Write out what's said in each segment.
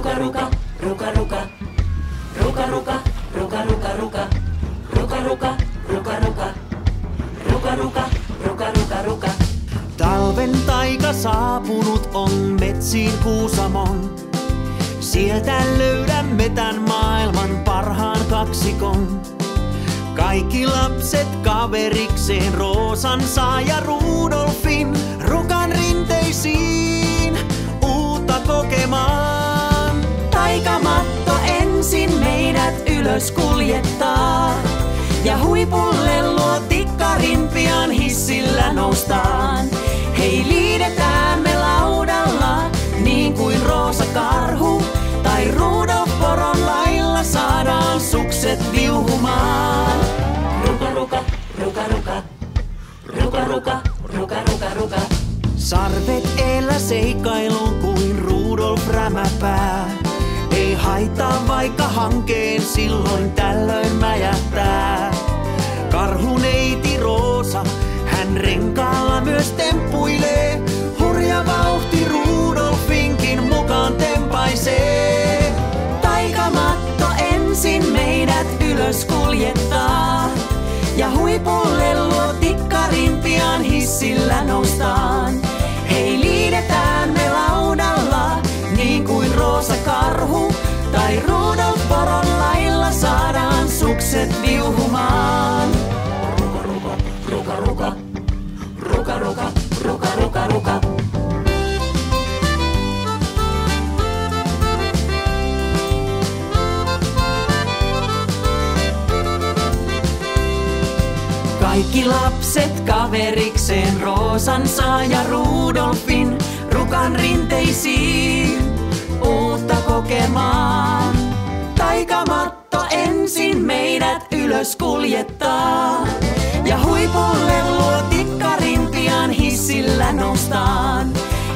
Ruka ruka, ruka ruka, ruka ruka, ruka ruka ruka, ruka ruka, ruka ruka, ruka ruka, ruka ruka ruka. Talven taika saapunut on metsiin Kuusamon. Sieltä löydämme tän maailman parhaan kaksikon. Kaikki lapset kaverikseen Roosan saa ja Rudolfin Rukan rinteisiin uutta kokemaan. Taikamatto ensin meidät ylös kuljettaa ja huipulle luo tikkarin pian hissillä noustaan. Hei, liidetään me laudalla niin kuin Roosa karhu tai Rudolf poron lailla saadaan sukset viuhumaan. Ruka ruka, ruka ruka, ruka ruka, ruka ruka ruka. Sarvet eellä seikkailuun kuin Rudolf rämäpää. Ei haittaa vaikka hankeen silloin tällöin mäjähtää. Karhuneiti Roosa, hän renkaalla myös temppuilee. Hurja vauhti Rudolfinkin mukaan tempaisee. Taikamatto ensin meidät ylös kuljettaa ja huipulle luo tikkarin pian hissillä noustaan. Hei, liidetään me laudalla niin kuin Roosa karhu tai Rudolf poron lailla saadaan sukset viuhumaan. Ruka ruka, ruka ruka, ruka ruka, ruka ruka ruka. Kaikki lapset kaverikseen Roosan saa ja Rudolfin Rukan rinteisiin uutta kokemaan. Taikamatto ensin meidät ylös kuljettaa ja huipulle luo tikkarin pian hissillä noustaan.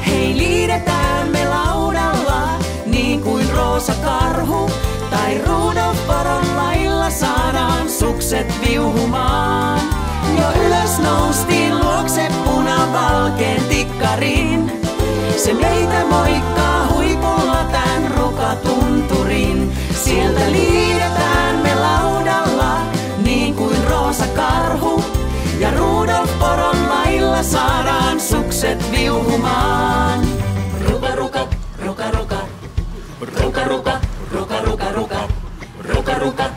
Hei, liidetään me laudalla niin kuin Roosa karhu tai Rudolf poron lailla saadaan sukset viuhumaan. Jo ylös noustiin luokse punavalkeen tikkariin. Se meitä moikkaa huipulla tän Rukatunturin. Sieltä liidetään me laudalla niin kuin Roosa karhu ja Rudolf poron lailla saadaan sukset viuhumaan. Ruka ruka, ruka ruka, ruka ruka, ruka ruka ruka, ruka ruka.